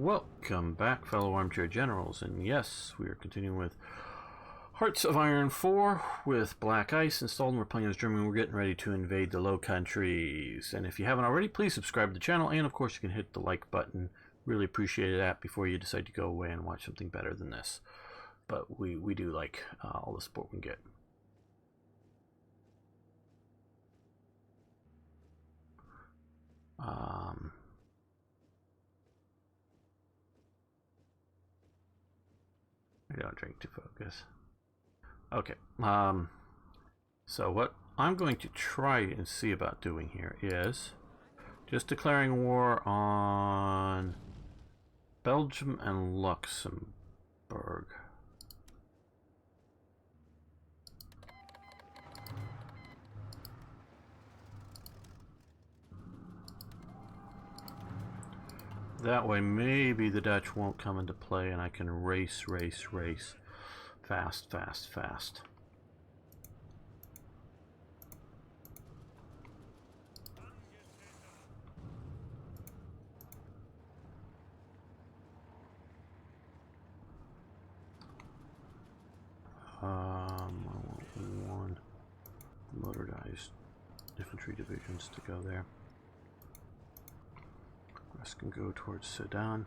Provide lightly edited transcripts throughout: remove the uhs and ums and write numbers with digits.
Welcome back, fellow armchair generals, and yes, we are continuing with Hearts of Iron 4 with Black Ice installed, and we're playing as Germany. We're getting ready to invade the Low Countries, and if you haven't already, please subscribe to the channel, and of course you can hit the like button. Really appreciate that before you decide to go away and watch something better than this. But we do like all the support we can get. I don't drink to focus. Okay. So what I'm going to try and see about doing here is just declaring war on Belgium and Luxembourg. That way maybe the Dutch won't come into play and I can race fast. I want one motorized infantry divisions to go there. The rest can go towards Sedan.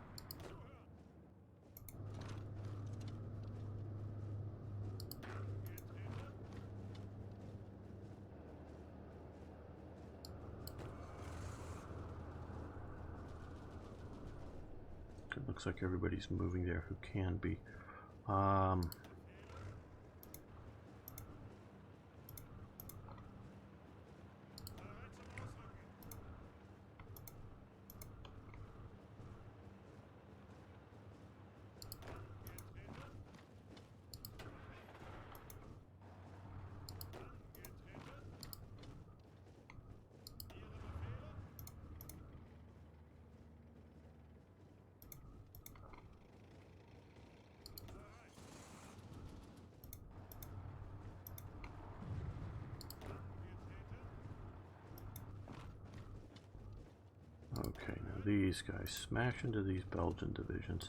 It looks like everybody's moving there who can be. Okay, now these guys smash into these Belgian divisions,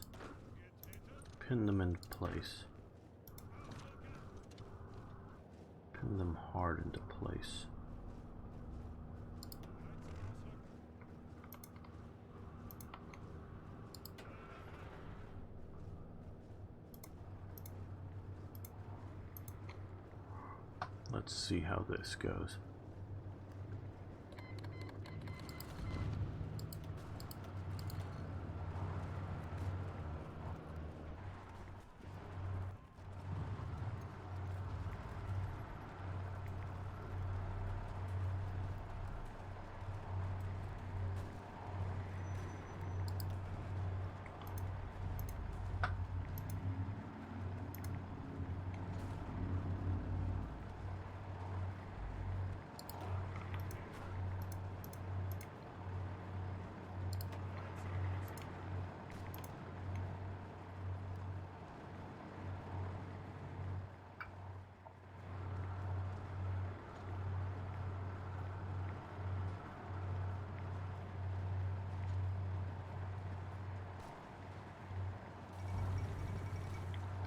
pin them into place, pin them hard into place. Let's see how this goes.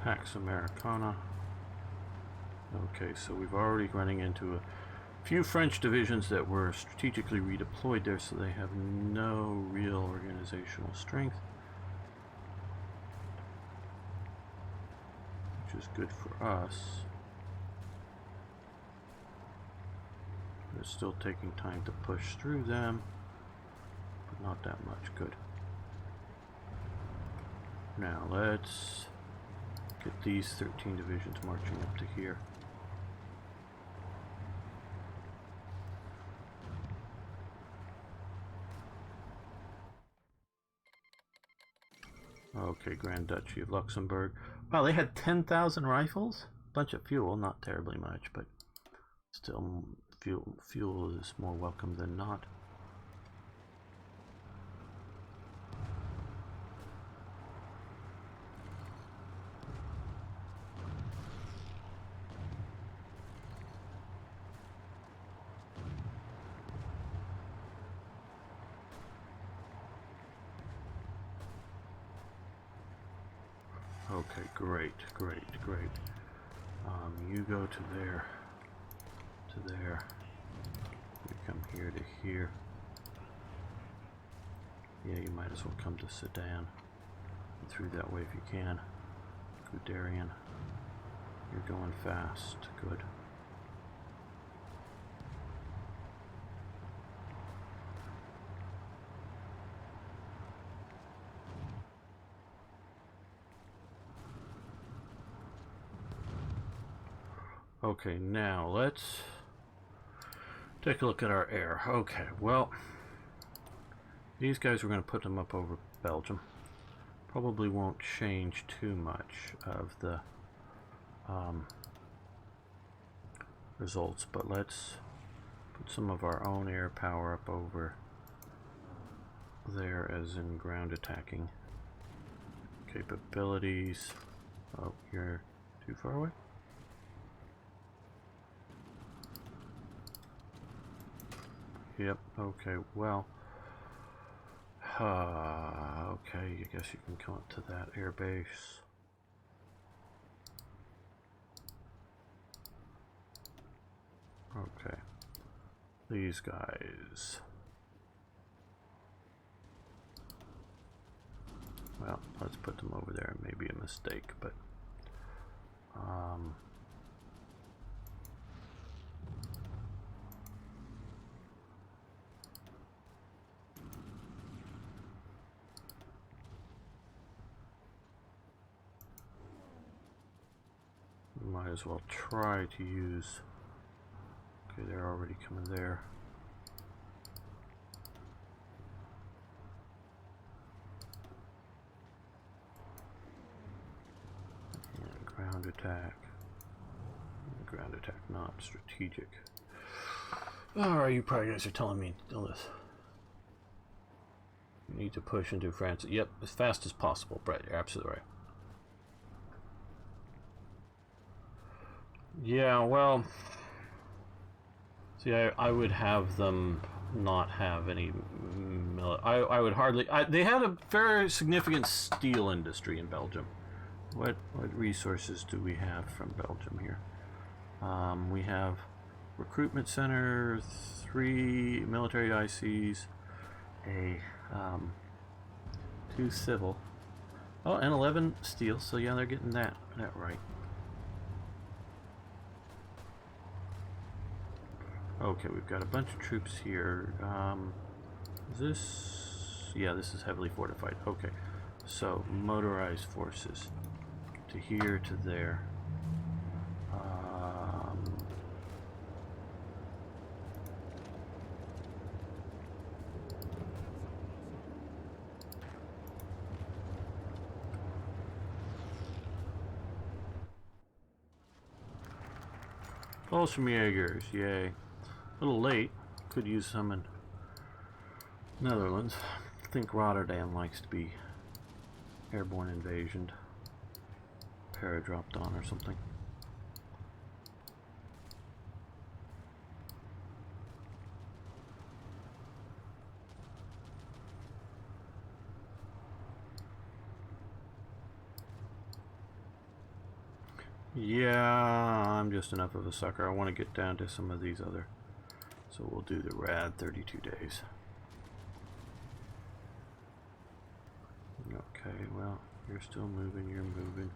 Pax Americana. Okay, so we've already running into a few French divisions that were strategically redeployed there, so they have no real organizational strength, which is good for us. It's still taking time to push through them, but not that much. Good. Now let's get these 13 divisions marching up to here. Okay, Grand Duchy of Luxembourg. Wow, they had 10,000 rifles? Bunch of fuel, not terribly much, but still fuel is more welcome than not. Okay, great, great, great. You go to there, to there. You come here to here. Yeah, you might as well come to Sedan. And through that way if you can. Guderian. You're going fast. Good. Okay, now let's take a look at our air. Okay, well, these guys, we're going to put them up over Belgium. Probably won't change too much of the results, but let's put some of our own air power up over there, as in ground attacking capabilities. Oh, you're too far away. Yep, okay, well, okay, I guess you can come up to that air base. Okay, these guys. Well, let's put them over there. Maybe a mistake, but we might as well try to use. Okay, they're already coming there. And ground attack. Ground attack, not strategic. Alright, you probably guys are telling me to do this. You need to push into France. Yep, as fast as possible, Brett. You're absolutely right. Yeah, well, see, I would have them not have any I would hardly. They had a very significant steel industry in Belgium. What resources do we have from Belgium here? We have recruitment center, 3 military ICs, a 2 civil, oh, and 11 steel. So yeah, they're getting that right. Okay, we've got a bunch of troops here. Is this? Yeah, this is heavily fortified. Okay, so motorized forces to here to there. Jaegers, yay. A little late. Could use some in Netherlands. I think Rotterdam likes to be airborne invasion. Paradropped on or something. Yeah, I'm just enough of a sucker. I want to get down to some of these other. So we'll do the RAD 32 days. Okay, well, you're still moving, you're moving.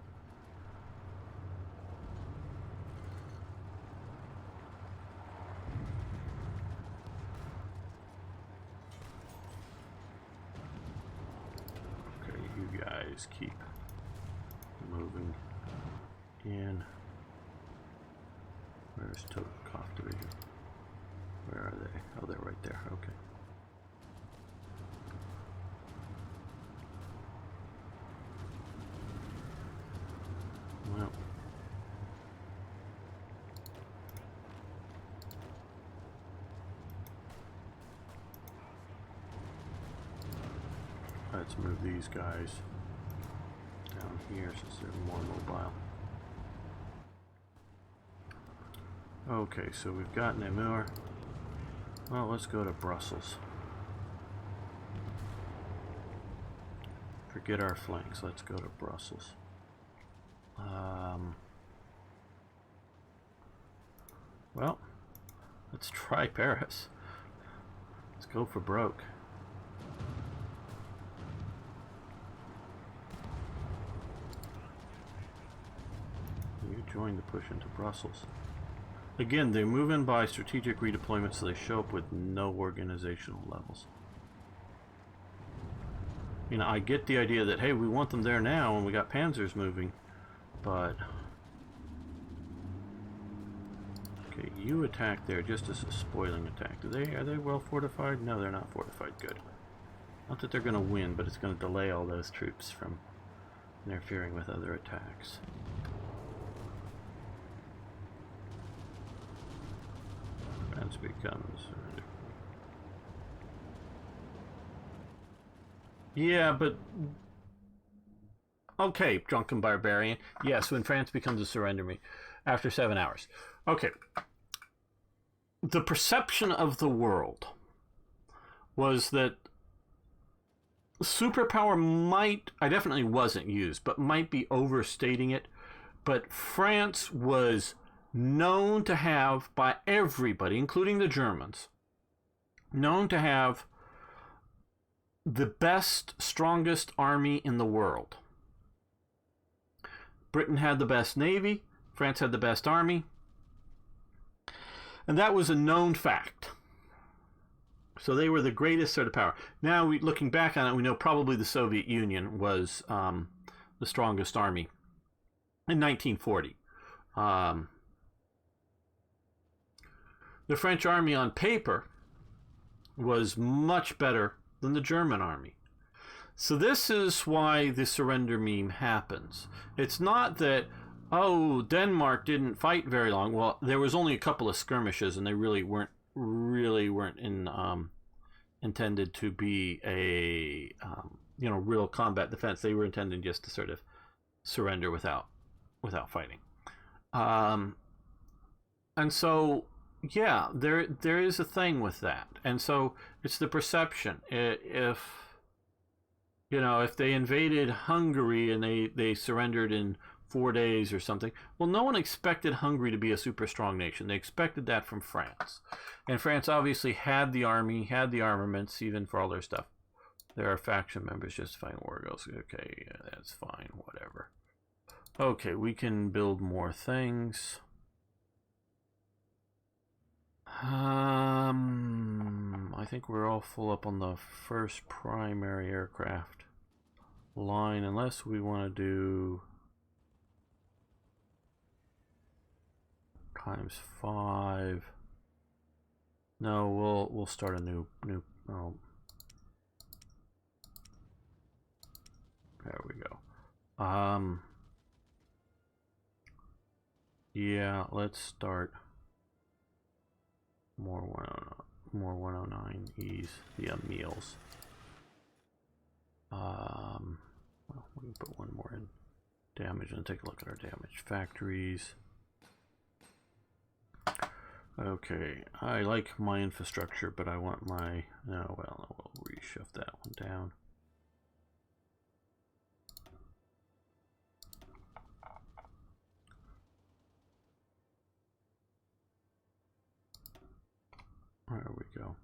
Okay, you guys keep moving in. Where's Totenkopf Division? Where are they? Oh, they're right there. Okay. Well, let's move these guys down here since they're more mobile. Okay, so we've got Namur. Well, let's go to Brussels. Forget our flanks. Let's go to Brussels. Well, let's try Paris. Let's go for broke. You join the push into Brussels. Again, they move in by strategic redeployment, so they show up with no organizational levels. You know, I get the idea that, hey, we want them there now and we got panzers moving, but... Okay, you attack there just as a spoiling attack. Are they well fortified? No, they're not fortified. Good. Not that they're going to win, but it's going to delay all those troops from interfering with other attacks. France becomes... Yeah, but... Okay, drunken barbarian. Yes, when France becomes a surrender me after 7 hours. Okay. The perception of the world was that superpower might, I definitely wasn't used, but might be overstating it. But France was known to have, by everybody, including the Germans, known to have the best, strongest army in the world. Britain had the best navy, France had the best army, and that was a known fact. So they were the greatest sort of power. Now, looking back on it, we know probably the Soviet Union was the strongest army in 1940. The French army on paper was much better than the German army. So this is why the surrender meme happens. It's not that, oh, Denmark didn't fight very long. Well, there was only a couple of skirmishes, and they really weren't intended to be a real combat defense. They were intended just to sort of surrender without fighting. And so, yeah, there is a thing with that, and so it's the perception. If they invaded Hungary and they surrendered in 4 days or something, well, no one expected Hungary to be a super strong nation. They expected that from France. And France obviously had the army, had the armaments, even for all their stuff. There are faction members justifying war goals. Okay, yeah, that's fine, whatever. Okay, we can build more things. I think we're all full up on the first primary aircraft line, unless we want to do ×5. No, we'll start a new. Oh, there we go. Yeah, let's start more 109Es, the meals. Well, we can put one more in damage and take a look at our damage factories. Okay, I like my infrastructure, but I want my... No, well, we'll reshift that one down. There we go.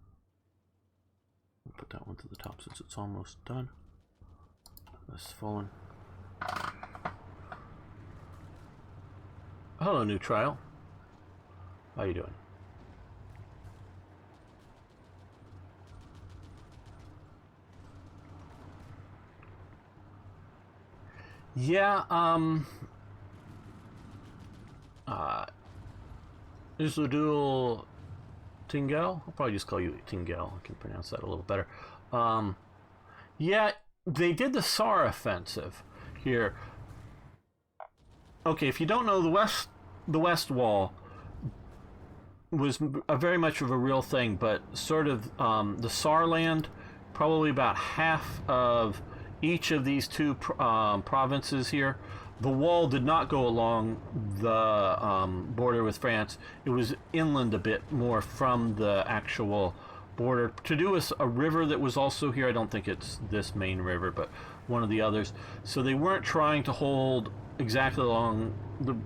We'll put that one to the top since it's almost done. This fallen. Hello, new trial. How you doing? Yeah, Isudul Tingel? I'll probably just call you Tingel. I can pronounce that a little better. Yeah, they did the Saar offensive here. Okay, if you don't know, the West Wall was very much of a real thing, but sort of the Saarland, probably about half of each of these two provinces here. The wall did not go along the border with France. It was inland a bit more from the actual border. To do a river that was also here, I don't think it's this main river, but one of the others. So they weren't trying to hold exactly along the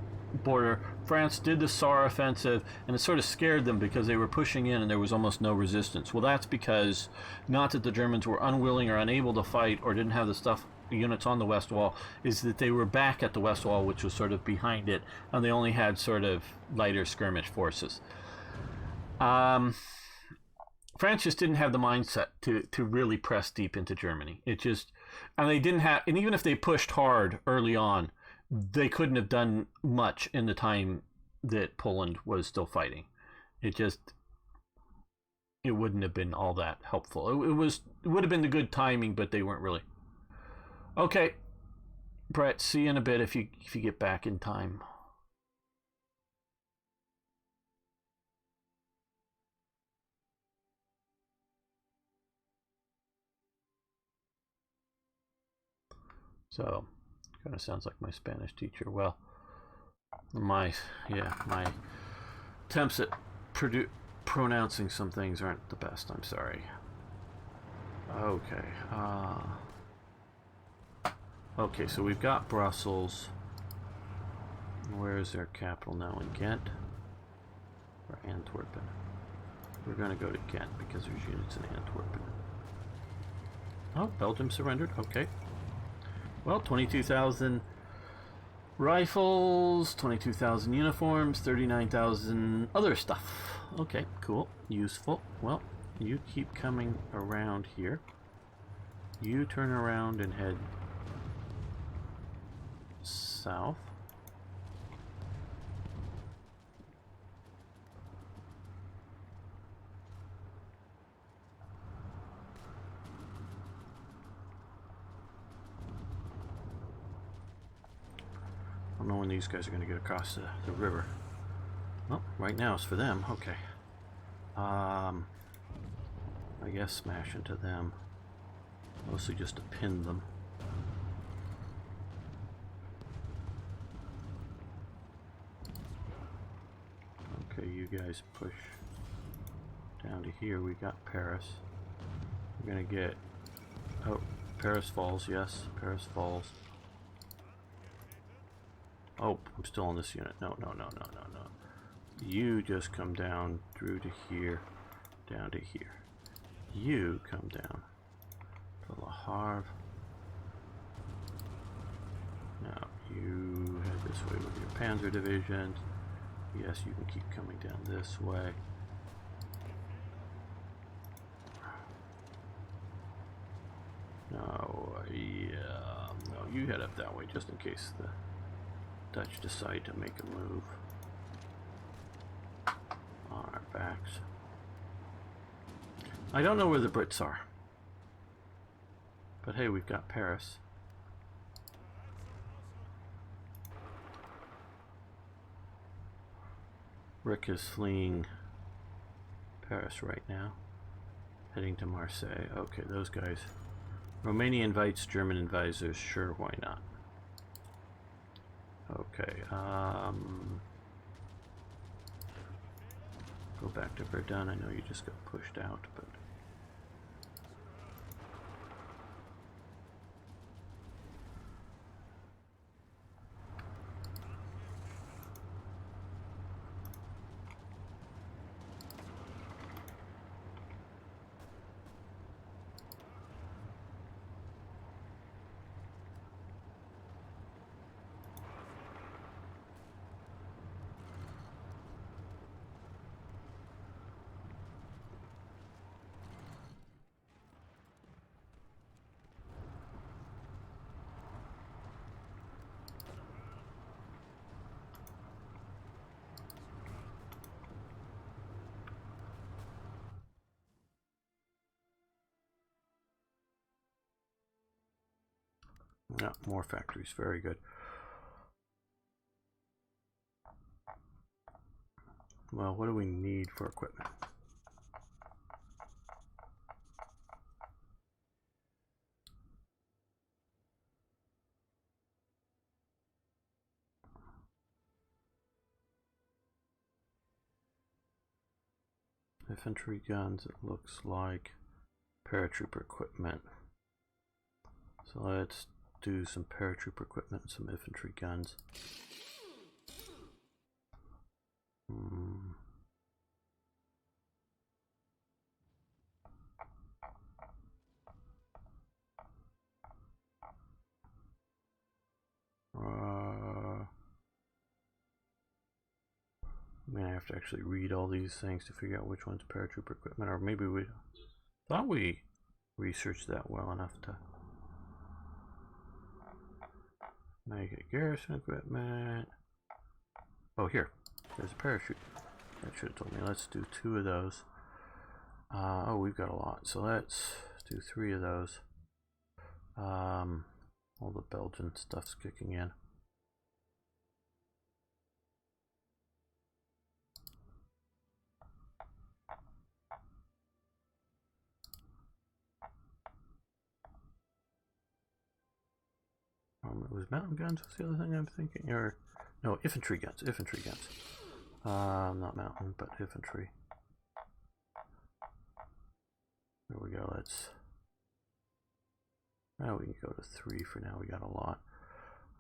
border. France did the Saar offensive, and it sort of scared them because they were pushing in and there was almost no resistance. Well, that's because not that the Germans were unwilling or unable to fight or didn't have the units on the west wall, is that they were back at the west wall, which was sort of behind it, and they only had sort of lighter skirmish forces. France just didn't have the mindset to really press deep into Germany. It just, and they didn't have, and even if they pushed hard early on, they couldn't have done much in the time that Poland was still fighting. It wouldn't have been all that helpful. It would have been the good timing, but they weren't really. Okay, Brett, see you in a bit if you get back in time. So, kind of sounds like my Spanish teacher. Well, my attempts at pronouncing some things aren't the best. I'm sorry. Okay. Okay, so we've got Brussels. Where is their capital now? In Ghent? Or Antwerpen? We're going to go to Ghent because there's units in Antwerpen. Oh, Belgium surrendered. Okay. Well, 22,000 rifles, 22,000 uniforms, 39,000 other stuff. Okay, cool. Useful. Well, you keep coming around here. You turn around and head south. I don't know when these guys are going to get across the river. Well, right now it's for them. Okay. I guess smash into them. Mostly just to pin them. Okay, you guys push down to here. We got Paris. We're going to get... Oh, Paris falls. Yes, Paris falls. Oh, I'm still on this unit. No. You just come down through to here, down to here. You come down to Le Havre. Now, you head this way with your Panzer divisions. Yes, you can keep coming down this way. No, no, you head up that way just in case the Dutch decide to make a move on our backs. I don't know where the Brits are, but hey, we've got Paris. Rick is fleeing Paris right now, heading to Marseille. Okay, those guys. Romania invites German advisors. Sure, why not? Okay, go back to Verdun. I know you just got pushed out, but yeah, more factories. Very good. Well, what do we need for equipment? Infantry guns, it looks like. Paratrooper equipment. So let's do some paratrooper equipment and some infantry guns. I'm gonna have to actually read all these things to figure out which one's paratrooper equipment, or maybe we thought we researched that well enough to make it garrison equipment. Oh, here, there's a parachute. That should have told me. Let's do 2 of those. Oh, we've got a lot, so let's do 3 of those. All the Belgian stuff's kicking in. It was mountain guns. What's the other thing I'm thinking? Or no, infantry guns. Infantry guns. Not mountain, but infantry. There we go. Let's. Well, we can go to 3 for now. We got a lot.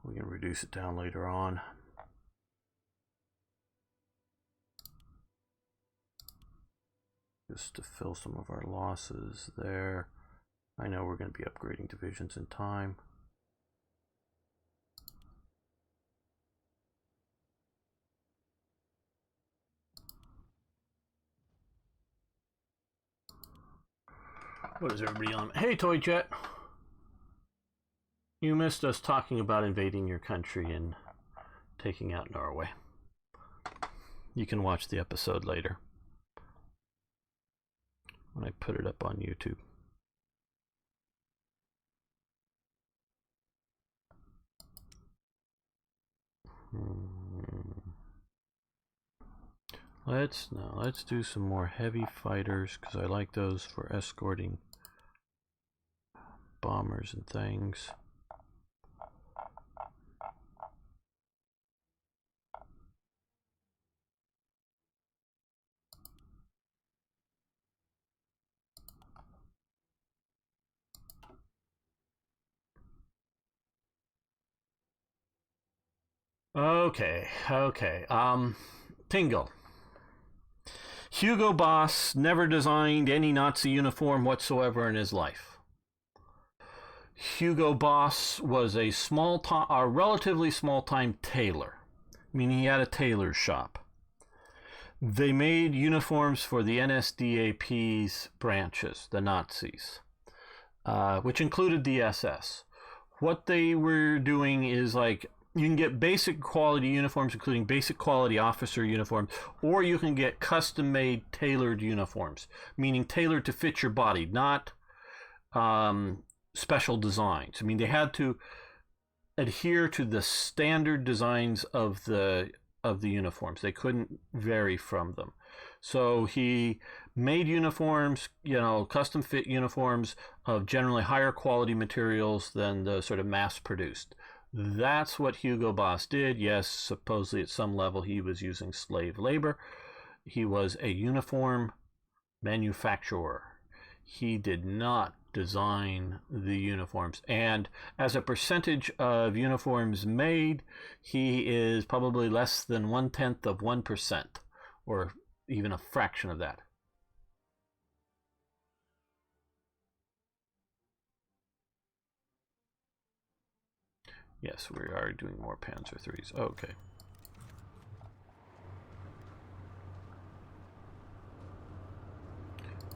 We can reduce it down later on. Just to fill some of our losses there. I know we're going to be upgrading divisions in time. What is everybody on? Hey, Toy Jet! You missed us talking about invading your country and taking out Norway. You can watch the episode later when I put it up on YouTube. Let's do some more heavy fighters, because I like those for escorting bombers and things. Okay. Tingle. Hugo Boss never designed any Nazi uniform whatsoever in his life. Hugo Boss was a relatively small-time tailor, meaning he had a tailor shop. They made uniforms for the NSDAP's branches, the Nazis, which included the SS. What they were doing is like, you can get basic quality uniforms, including basic quality officer uniforms, or you can get custom-made tailored uniforms, meaning tailored to fit your body, not special designs. I mean, they had to adhere to the standard designs of the uniforms. They couldn't vary from them. So he made uniforms, custom fit uniforms of generally higher quality materials than the sort of mass produced. That's what Hugo Boss did. Yes, supposedly at some level he was using slave labor. He was a uniform manufacturer. He did not design the uniforms. And as a percentage of uniforms made, he is probably less than 1/10 of 1%, or even a fraction of that. Yes, we are doing more Panzer IIIs. Okay.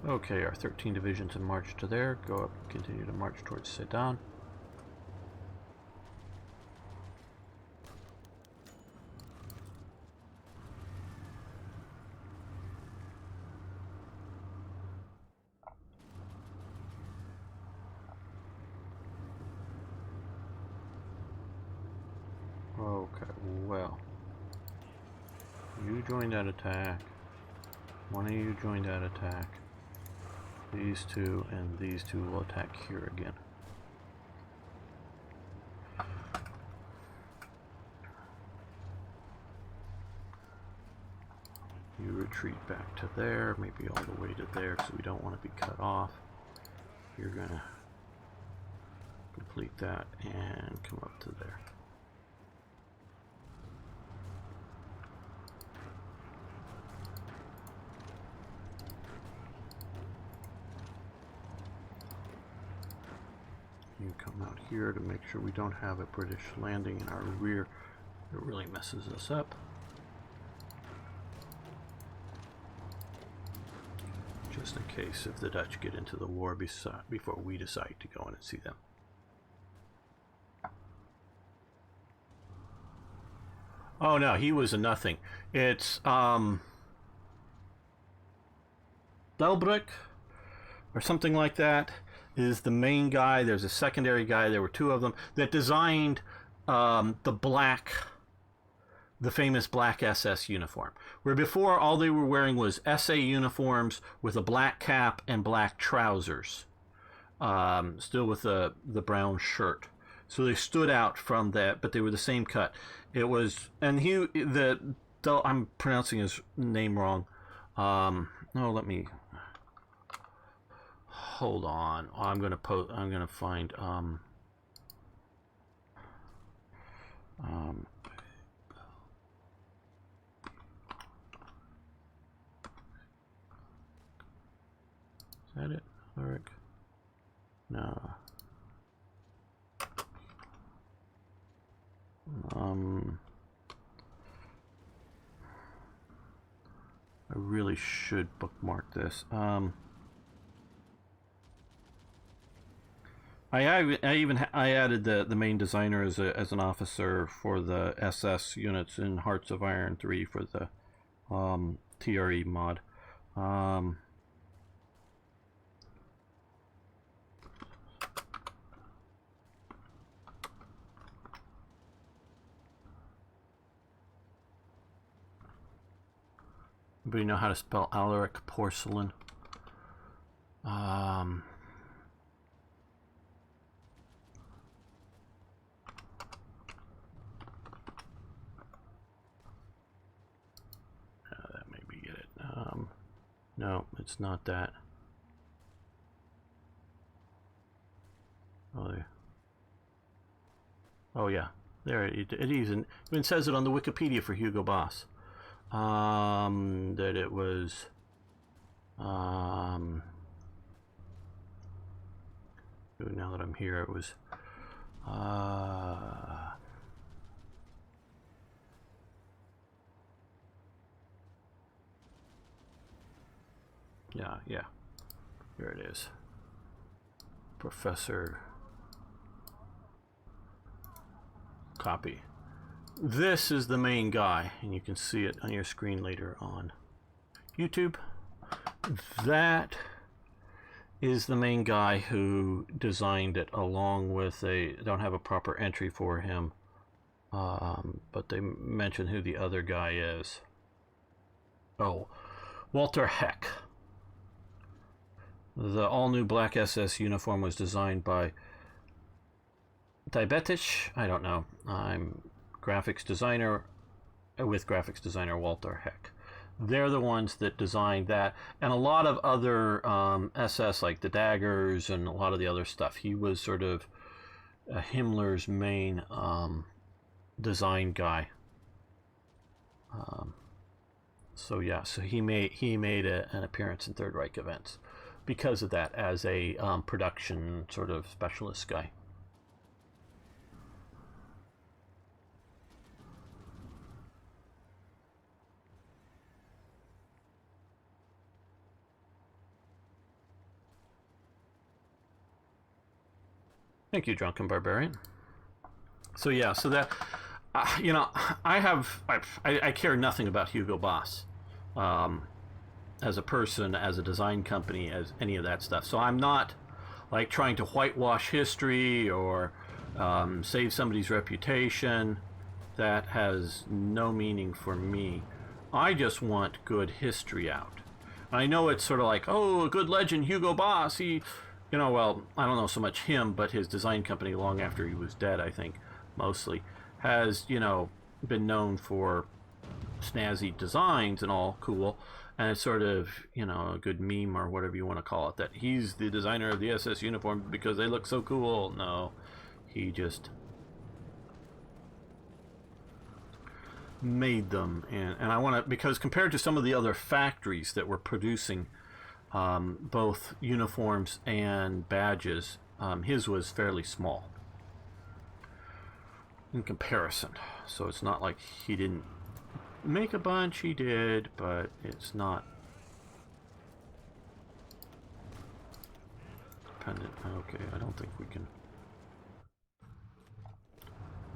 Okay, our 13 divisions in march to there. Go up and continue to march towards Sedan. Okay, well. You joined that attack. One of you joined that attack. These two and these two will attack here again. You retreat back to there, maybe all the way to there, because we don't want to be cut off. You're gonna complete that and come up to there. You come out here to make sure we don't have a British landing in our rear. It really messes us up. Just in case if the Dutch get into the war before we decide to go in and see them. Oh no, he was a nothing. It's Delbruck or something like that is the main guy. There's a secondary guy, there were two of them, that designed the famous black SS uniform, where before all they were wearing was SA uniforms with a black cap and black trousers, still with the brown shirt. So they stood out from that, but they were the same cut. It was, and I'm pronouncing his name wrong. No, let me hold on. I'm gonna find is that it? Eric? No. I really should bookmark this. I added the main designer as an officer for the SS units in Hearts of Iron 3 for the TRE mod. Anybody know how to spell Alaric porcelain? That maybe get it. No, it's not that. Oh yeah, there it even says it on the Wikipedia for Hugo Boss. That it was now that I'm here, it was yeah, here it is. Professor copy. This is the main guy, and you can see it on your screen later on YouTube. That is the main guy who designed it, along with don't have a proper entry for him, but they mention who the other guy is. Oh, Walter Heck. The all-new black SS uniform was designed by Diabetisch. I don't know. I'm graphics designer with graphics designer Walter Heck. They're the ones that designed that, and a lot of other SS, like the daggers and a lot of the other stuff. He was sort of Himmler's main design guy. So yeah, so he made an appearance in Third Reich events because of that, as a production sort of specialist guy. Thank you, Drunken Barbarian. So yeah, so that you know, I care nothing about Hugo Boss as a person, as a design company, as any of that stuff. So I'm not like trying to whitewash history or save somebody's reputation. That has no meaning for me. I just want good history out. I know it's sort of like, oh, a good legend, Hugo Boss. He, you know, well, I don't know so much him, but his design company, long after he was dead, I think, mostly, has, you know, been known for snazzy designs and all cool. And it's sort of, you know, a good meme or whatever you want to call it, that he's the designer of the SS uniform because they look so cool. No, He just made them, and I want to, because compared to some of the other factories that were producing both uniforms and badges, his was fairly small in comparison. So it's not like he didn't make a bunch, he did, but it's not dependent. Okay, I don't think we can.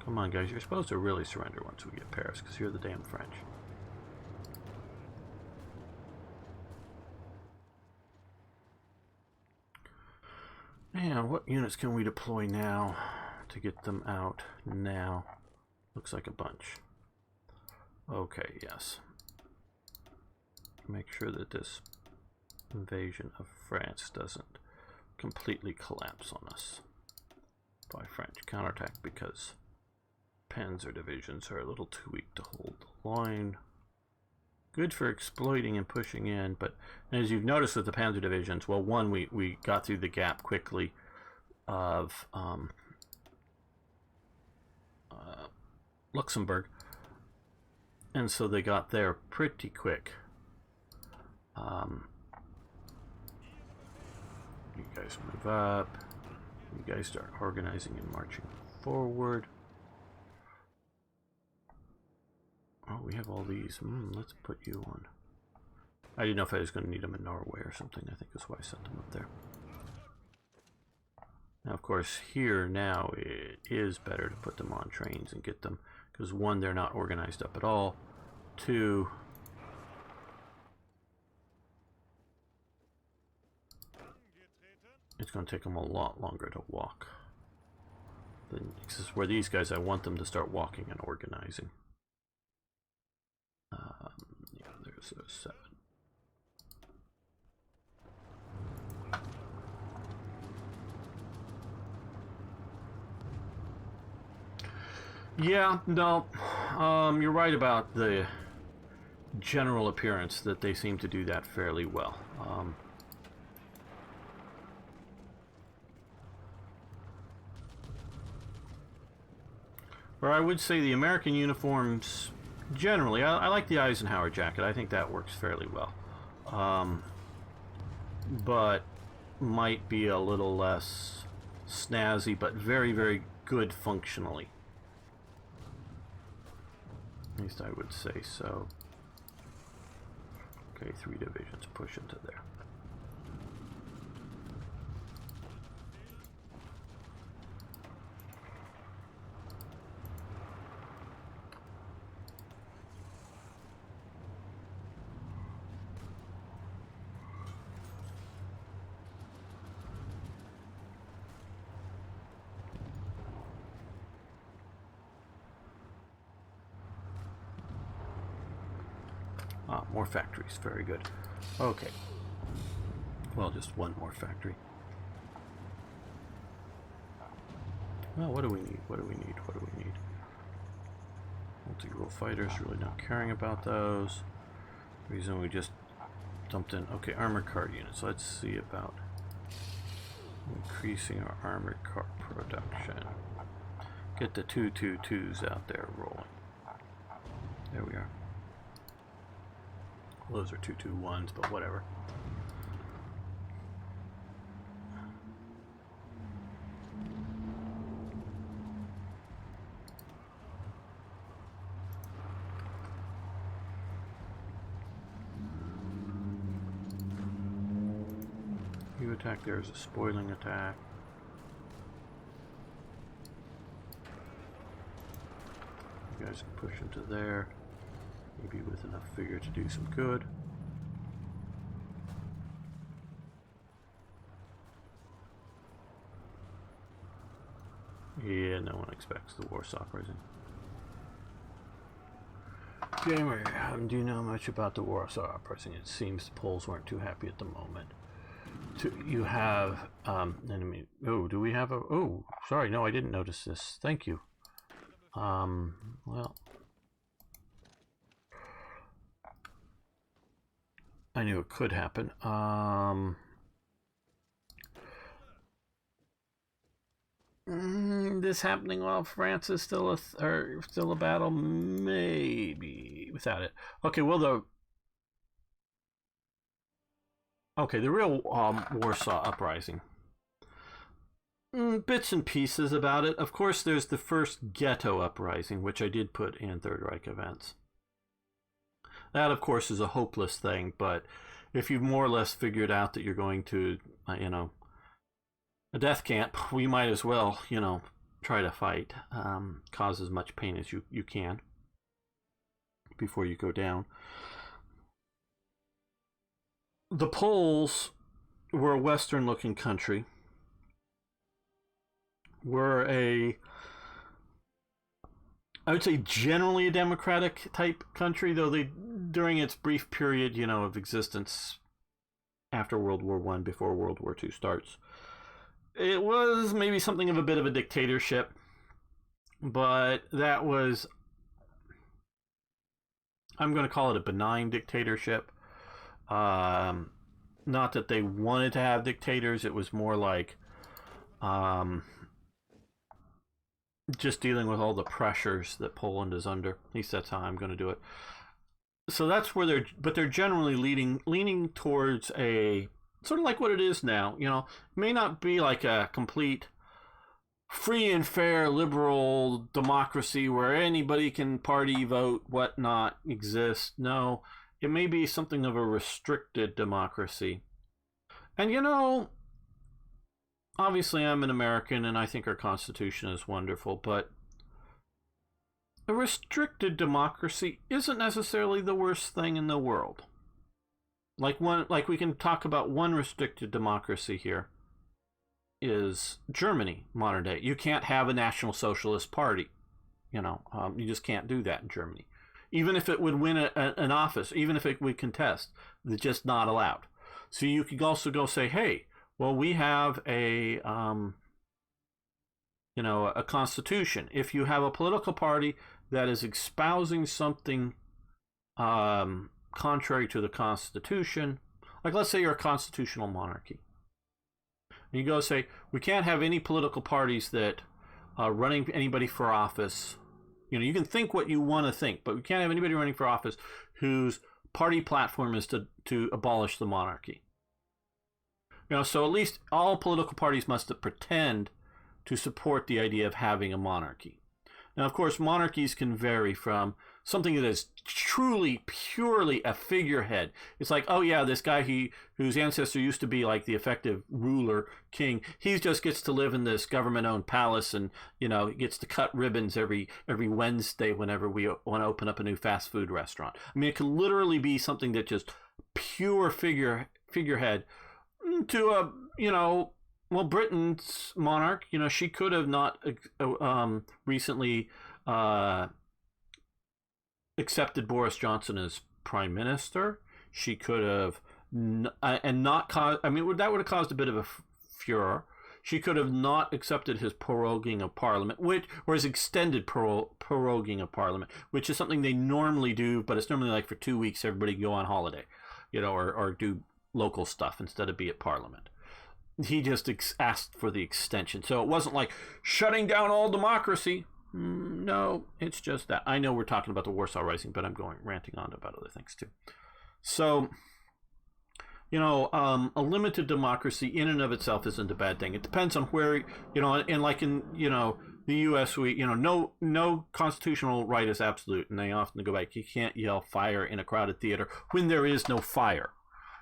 Come on, guys, you're supposed to really surrender once we get Paris, because you're the damn French. Man, what units can we deploy now to get them out now? Looks like a bunch. Okay, yes. Make sure that this invasion of France doesn't completely collapse on us by French counterattack, because Panzer divisions are a little too weak to hold the line. Good for exploiting and pushing in, but as you've noticed with the Panzer divisions, well, one, we got through the gap quickly of Luxembourg, and so they got there pretty quick. You guys move up. You guys start organizing and marching forward. Oh, we have all these. Let's put you on. I didn't know if I was going to need them in Norway or something. I think that's why I sent them up there. Now, of course, here now it is better to put them on trains and get them, because one, they're not organized up at all. Two, it's going to take them a lot longer to walk. This is where these guys, I want them to start walking and organizing. Yeah, there's those 7. Yeah, no, you're right about the general appearance, that they seem to do that fairly well. Or I would say the American uniforms, generally, I like the Eisenhower jacket. I think that works fairly well. But might be a little less snazzy, but very, very good functionally. At least I would say so. Okay, 3 divisions push into there. Ah, more factories. Very good. Okay. Well, just one more factory. Well, what do we need? What do we need? What do we need? Multi-role fighters, really not caring about those. Reason we just dumped in. Okay, armored car units. Let's see about increasing our armored car production. Get the 222s out there rolling. There we are. Well, those are 221s, but whatever. You attack there is a spoiling attack. You guys can push into there. Maybe with enough figure to do some good. Yeah, no one expects the Warsaw Uprising. Gamer, do you know much about the Warsaw Uprising? It seems the Poles weren't too happy at the moment. You have enemy. Oh, do we have a? Oh, sorry, no, I didn't notice this. Thank you. Well, I knew it could happen. This happening while France is still still a battle? Maybe without it. Okay, well the real Warsaw Uprising. Bits and pieces about it. Of course, there's the first Ghetto Uprising, which I did put in Third Reich events. That, of course, is a hopeless thing, but if you've more or less figured out that you're going to, a death camp, we might as well, try to fight, cause as much pain as you can before you go down. The Poles were a Western-looking country. Were I would say generally a democratic type country, though they, during its brief period, of existence after World War I, before World War II starts, it was maybe something of a bit of a dictatorship, but that was, I'm going to call it a benign dictatorship. Not that they wanted to have dictators, it was more like just dealing with all the pressures that Poland is under. At least that's how I'm going to do it. So that's where they're generally leaning towards a sort of like what it is now. It may not be like a complete free and fair liberal democracy where anybody can party, vote, whatnot exist. No, it may be something of a restricted democracy. And obviously I'm an American and I think our Constitution is wonderful, but a restricted democracy isn't necessarily the worst thing in the world. Like we can talk about one restricted democracy here is Germany, modern day. You can't have a National Socialist Party. You just can't do that in Germany. Even if it would win an office, even if it would contest, it's just not allowed. So you could also go say, hey, well, we have a constitution. If you have a political party that is espousing something contrary to the Constitution, like let's say you're a constitutional monarchy, and you go say, we can't have any political parties that are running anybody for office. You can think what you want to think, but we can't have anybody running for office whose party platform is to abolish the monarchy. So at least all political parties must pretend to support the idea of having a monarchy. Now, of course, monarchies can vary from something that is truly, purely a figurehead. It's like, oh yeah, this guy whose ancestor used to be like the effective ruler, king, he just gets to live in this government-owned palace and, he gets to cut ribbons every Wednesday whenever we want to open up a new fast food restaurant. I mean, it could literally be something that just pure figurehead to Britain's monarch, she could have not recently accepted Boris Johnson as prime minister. She could have not caused, that would have caused a bit of a furor. She could have not accepted his proroguing of Parliament, or his extended proroguing of Parliament, which is something they normally do, but it's normally like for 2 weeks everybody go on holiday, or do local stuff instead of be at Parliament. He just asked for the extension. So it wasn't like shutting down all democracy. No, it's just that. I know we're talking about the Warsaw Uprising, but I'm ranting on about other things too. So, a limited democracy in and of itself isn't a bad thing. It depends on where, and like in, the U.S., we, no constitutional right is absolute. And they often go back, you can't yell fire in a crowded theater when there is no fire.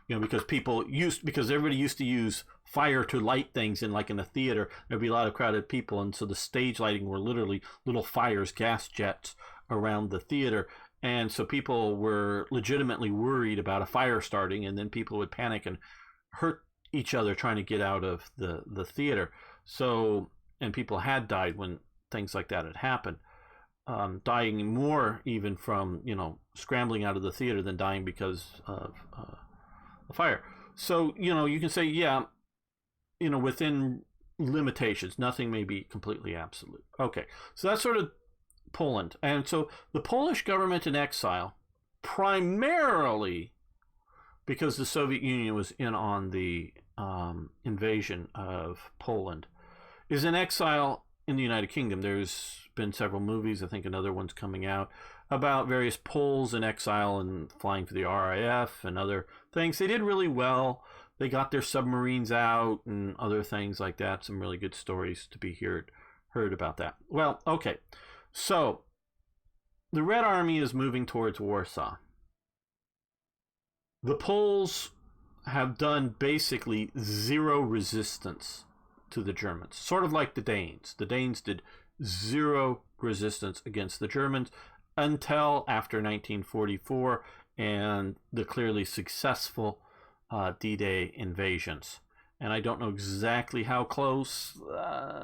Because everybody used to use fire to light things in a theater. There'd be a lot of crowded people, and so the stage lighting were literally little fires, gas jets around the theater, and so people were legitimately worried about a fire starting, and then people would panic and hurt each other trying to get out of the theater. So, and people had died when things like that had happened, dying more even from scrambling out of the theater than dying because of a fire. So you can say, yeah, within limitations, nothing may be completely absolute. Okay, so that's sort of Poland. And so the Polish government in exile, primarily because the Soviet Union was in on the invasion of Poland, is in exile in the United Kingdom. There's been several movies, I think another one's coming out, about various Poles in exile and flying for the RAF and other things. They did really well. They got their submarines out and other things like that. Some really good stories to be heard about that. Well, okay. So, the Red Army is moving towards Warsaw. The Poles have done basically zero resistance to the Germans, sort of like the Danes. The Danes did zero resistance against the Germans until after 1944 and the clearly successful D-Day invasions. And I don't know exactly how close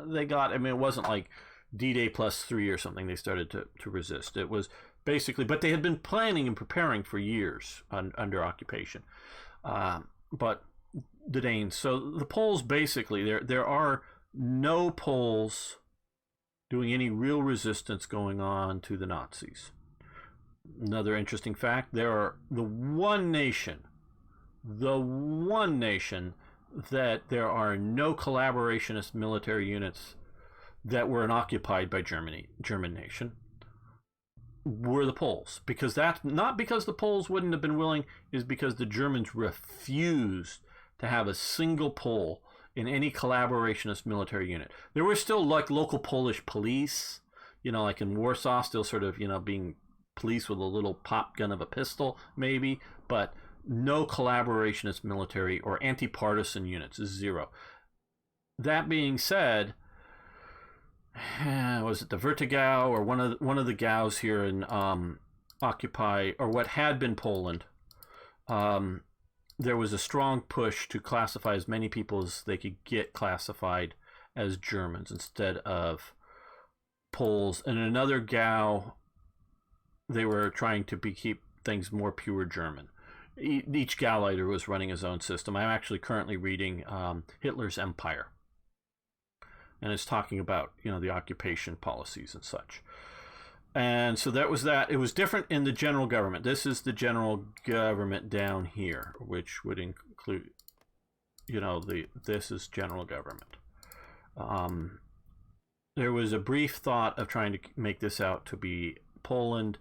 they got. I mean, it wasn't like D-Day +3 or something they started to resist. It was basically, but they had been planning and preparing for years under occupation. But the Danes, so the Poles basically, there are no Poles doing any real resistance going on to the Nazis. Another interesting fact, they are the one nation that there are no collaborationist military units that were occupied by German nation, were the Poles. Because that's not because the Poles wouldn't have been willing, is because the Germans refused to have a single Pole in any collaborationist military unit. There were still like local Polish police, like in Warsaw, still sort of, being police with a little pop gun of a pistol, maybe, but no collaborationist military or anti-partisan units, zero. That being said, was it the Vertigau or one of the Gaus here in occupy, or what had been Poland, there was a strong push to classify as many people as they could get classified as Germans instead of Poles. And in another Gau, they were trying to keep things more pure German. Each Gauleiter was running his own system. I'm actually currently reading Hitler's Empire. And it's talking about, the occupation policies and such. And so that was that. It was different in the general government. This is the general government down here, which would include, this is general government. There was a brief thought of trying to make this out to be Poland,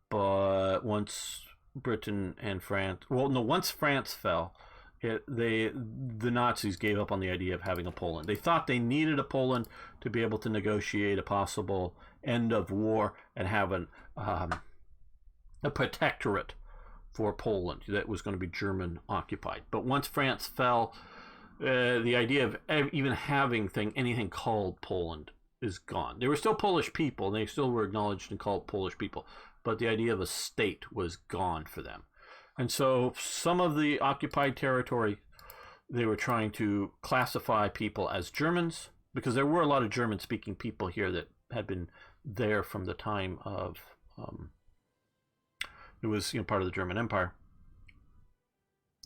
but once Britain and France, once France fell, the Nazis gave up on the idea of having a Poland. They thought they needed a Poland to be able to negotiate a possible end of war and have a protectorate for Poland that was going to be German occupied. But once France fell, the idea of even having anything called Poland is gone. There were still Polish people, and they still were acknowledged and called Polish people, but the idea of a state was gone for them. And so some of the occupied territory, they were trying to classify people as Germans, because there were a lot of German-speaking people here that had been there from the time of, it was part of the German Empire.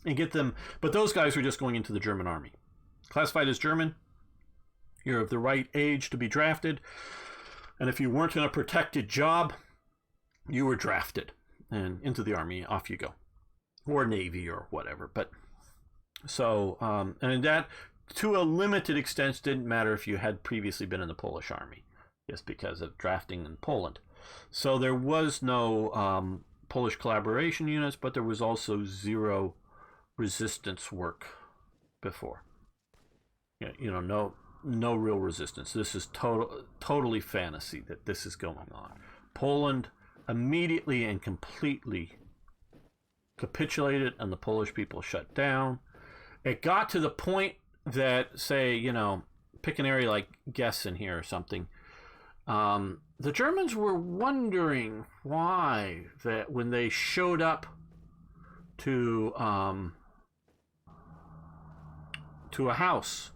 And get them, but those guys were just going into the German army. Classified as German, you're of the right age to be drafted, and if you weren't in a protected job, you were drafted, and into the army, off you go. Or Navy or whatever. But so, and that to a limited extent didn't matter if you had previously been in the Polish army, just because of drafting in Poland. So there was no Polish collaboration units, but there was also zero resistance work before. No real resistance. This is totally fantasy that this is going on. Poland immediately and completely capitulated, and the Polish people shut down. It got to the point that, say, pick an area like Gessen here or something. The Germans were wondering why that when they showed up to a house,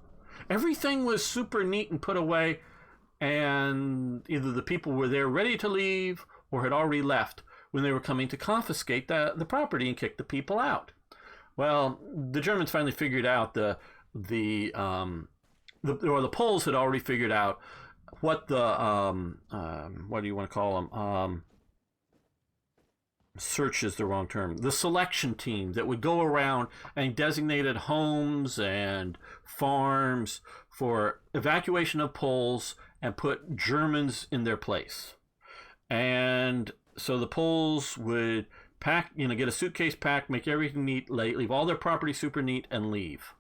everything was super neat and put away, and either the people were there ready to leave or had already left when they were coming to confiscate the property and kick the people out. Well, the Germans finally figured out the Poles had already figured out what the what do you want to call them? Search is the wrong term. The selection team that would go around and designated homes and farms for evacuation of Poles and put Germans in their place. And so the Poles would pack, get a suitcase packed, make everything neat, leave all their property super neat, and leave.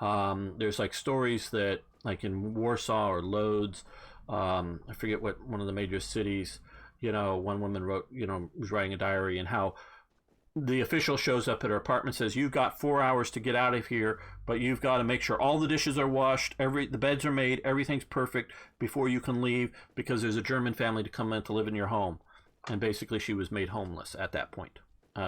There's like stories that, like in Warsaw or Lodz, I forget what one of the major cities, one woman wrote, was writing a diary, and how the official shows up at her apartment, says, you've got 4 hours to get out of here, but you've got to make sure all the dishes are washed, the beds are made, everything's perfect before you can leave, because there's a German family to come in to live in your home. And basically she was made homeless at that point,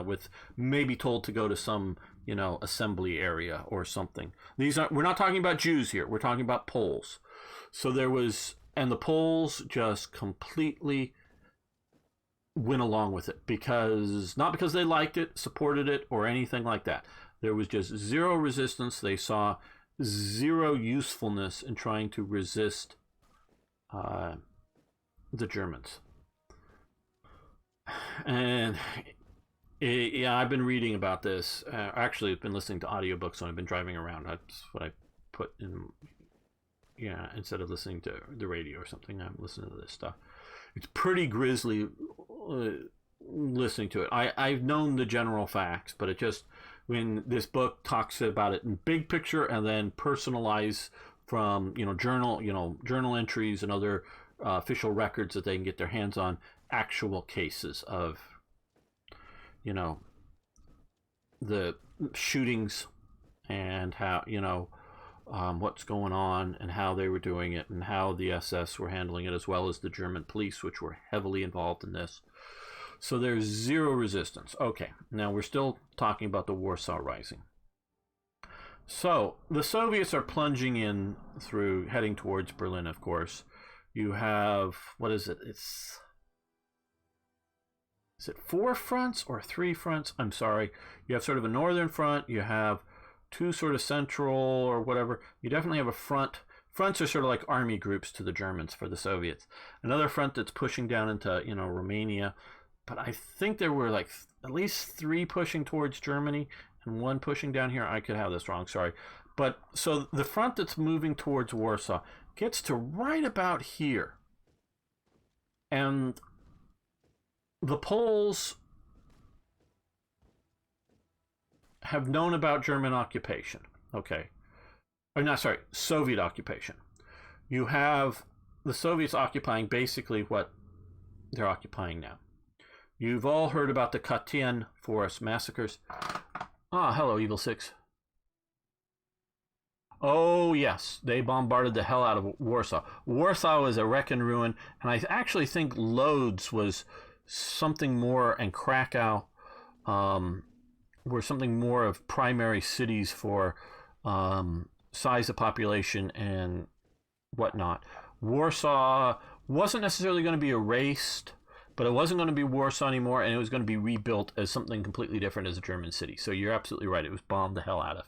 with maybe told to go to some, assembly area or something. We're not talking about Jews here. We're talking about Poles. So and the Poles just completely went along with it, not because they liked it, supported it, or anything like that. There was just zero resistance. They saw zero usefulness in trying to resist the Germans. And I've been reading about this. Actually, I've been listening to audiobooks when I've been driving around. That's what I put in. Instead of listening to the radio or something, I'm listening to this stuff. It's pretty grisly listening to it. I've known the general facts, but it just, when this book talks about it in big picture and then personalized from journal entries and other official records that they can get their hands on, actual cases of the shootings and how what's going on and how they were doing it and how the SS were handling it, as well as the German police, which were heavily involved in this. So there's zero resistance. Okay, now we're still talking about the Warsaw Uprising. So the Soviets are plunging in through, heading towards Berlin, of course. You have, what is it? Is it 4 fronts or 3 fronts? I'm sorry. You have sort of a northern front. You have 2 sort of central or whatever. You definitely have a front. Fronts are sort of like army groups to the Germans for the Soviets. Another front that's pushing down into, Romania. But I think there were like at least 3 pushing towards Germany and 1 pushing down here. I could have this wrong, sorry. But so the front that's moving towards Warsaw gets to right about here. And the Poles have known about German occupation. Okay. Or not, sorry, Soviet occupation. You have the Soviets occupying basically what they're occupying now. You've all heard about the Katyn forest massacres. Hello, Evil Six. Oh, yes, they bombarded the hell out of Warsaw. Warsaw was a wreck and ruin, and I actually think Lodz was something more, and Krakow were something more of primary cities for size of population and whatnot. Warsaw wasn't necessarily going to be erased, but it wasn't going to be Warsaw anymore, and it was going to be rebuilt as something completely different as a German city. So you're absolutely right. It was bombed the hell out of.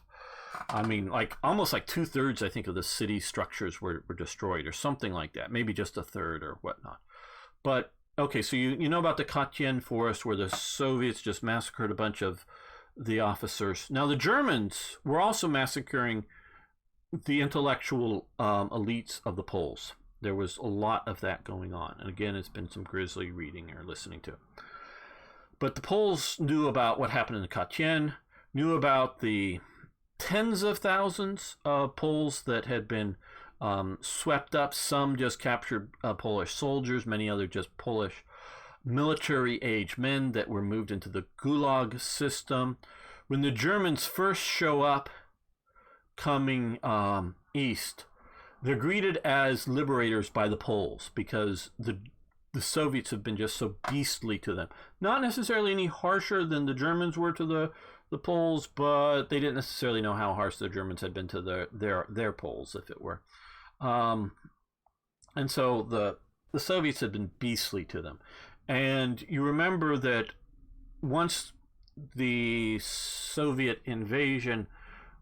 I mean, almost 2/3, I think, of the city structures were destroyed or something like that. Maybe just 1/3 or whatnot. But, okay, so you know about the Katyn forest where the Soviets just massacred a bunch of the officers. Now, the Germans were also massacring the intellectual elites of the Poles. There was a lot of that going on. And again, it's been some grisly reading or listening to. But the Poles knew about what happened in the Katyn, knew about the tens of thousands of Poles that had been swept up. Some just captured Polish soldiers, many other just Polish military-age men that were moved into the Gulag system. When the Germans first show up coming east, they're greeted as liberators by the Poles because the Soviets have been just so beastly to them. Not necessarily any harsher than the Germans were to the Poles, but they didn't necessarily know how harsh the Germans had been to their Poles, if it were. And so the Soviets had been beastly to them. And you remember that once the Soviet invasion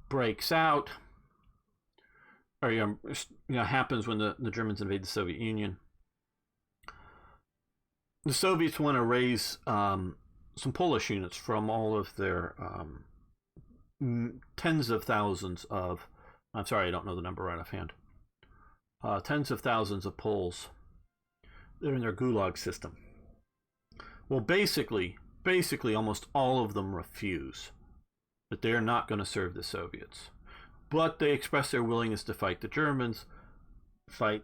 breaks out, or happens when the Germans invade the Soviet Union, the Soviets want to raise some Polish units from all of their tens of thousands of, I'm sorry, I don't know the number right offhand, tens of thousands of Poles. They're in their gulag system. Well, basically, almost all of them refuse that they're not going to serve the Soviets. But they express their willingness to fight the Germans, fight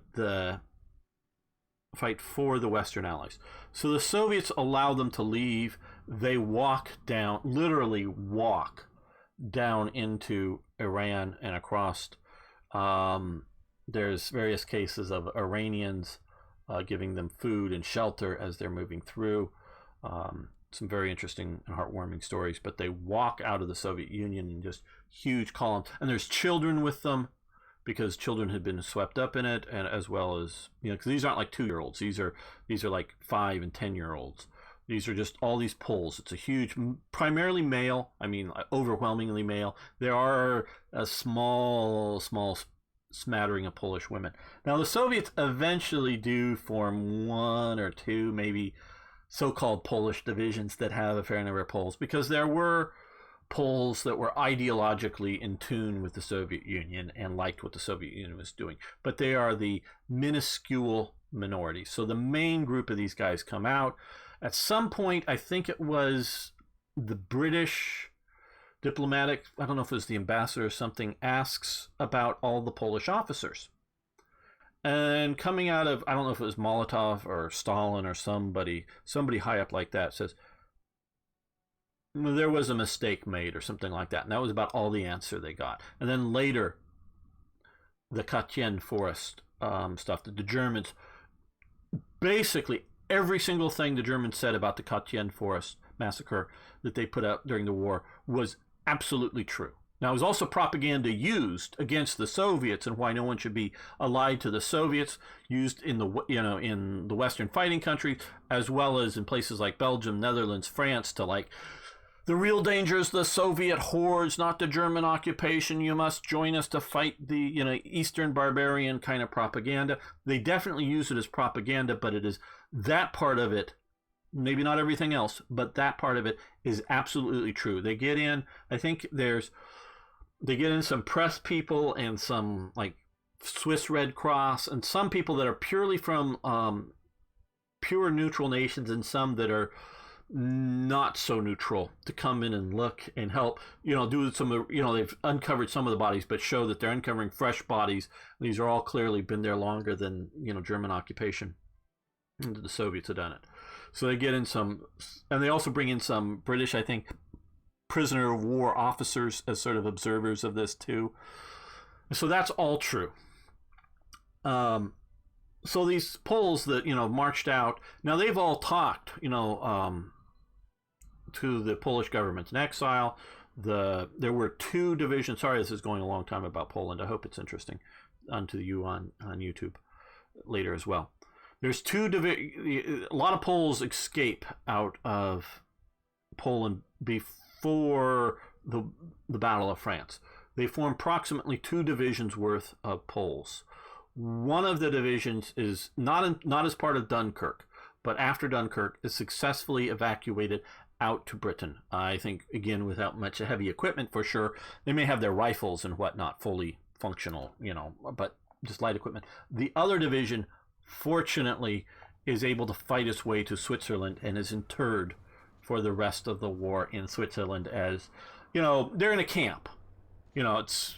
for the Western Allies. So the Soviets allow them to leave. They literally walk down into Iran and across. There's various cases of Iranians giving them food and shelter as they're moving through. Some very interesting and heartwarming stories, but they walk out of the Soviet Union in just huge columns. And there's children with them, because children had been swept up in it, and as well as, because these aren't like 2-year-olds. These are like 5 and 10-year-olds. These are just all these Poles. It's a huge, primarily male. I mean, overwhelmingly male. There are a small smattering of Polish women. Now, the Soviets eventually do form 1 or 2, maybe, so-called Polish divisions that have a fair number of Poles, because there were Poles that were ideologically in tune with the Soviet Union and liked what the Soviet Union was doing. But they are the minuscule minority. So the main group of these guys come out. At some point, I think it was the British diplomatic, I don't know if it was the ambassador or something, asks about all the Polish officers. And coming out of, I don't know if it was Molotov or Stalin or somebody high up like that, says, there was a mistake made or something like that. And that was about all the answer they got. And then later, the Katyn forest stuff, that the Germans, basically every single thing the Germans said about the Katyn forest massacre that they put out during the war was absolutely true. Now, it was also propaganda used against the Soviets and why no one should be allied to the Soviets, used in the Western fighting countries, as well as in places like Belgium, Netherlands, France, to the real danger is the Soviet hordes, not the German occupation. You must join us to fight the Eastern barbarian kind of propaganda. They definitely use it as propaganda, but it is that part of it, maybe not everything else, but that part of it is absolutely true. They get in, I think they get in some press people and some Swiss Red Cross and some people that are purely from pure neutral nations, and some that are not so neutral, to come in and look and help, do some, they've uncovered some of the bodies, but show that they're uncovering fresh bodies. These are all clearly been there longer than, German occupation. The Soviets have done it. So they get in some, and they also bring in some British, I think, prisoner of war officers as sort of observers of this too. So that's all true. So these Poles that, marched out, now they've all talked, to the Polish government in exile. There were 2 divisions. Sorry, this is going a long time about Poland. I hope it's interesting to you on YouTube later as well. There's 2 divisions. A lot of Poles escape out of Poland before the Battle of France. They form approximately 2 divisions worth of Poles. One of the divisions is not as part of Dunkirk, but after Dunkirk is successfully evacuated out to Britain. I think, again, without much heavy equipment for sure. They may have their rifles and whatnot fully functional, but just light equipment. The other division, fortunately, is able to fight its way to Switzerland and is interred for the rest of the war in Switzerland as, they're in a camp. It's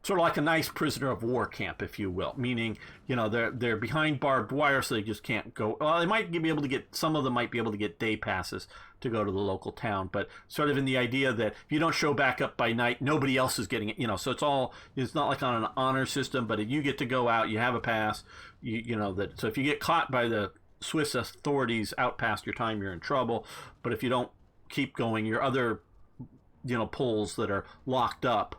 sort of like a nice prisoner of war camp, if you will, meaning, they're behind barbed wire, so they just can't go. Well, they might be able to get, some of them might be able to get day passes to go to the local town, but sort of in the idea that if you don't show back up by night, nobody else is getting it, so it's not like on an honor system, but if you get to go out, you have a pass, so if you get caught by the Swiss authorities out past your time, you're in trouble. But if you don't keep going, your other, Poles that are locked up,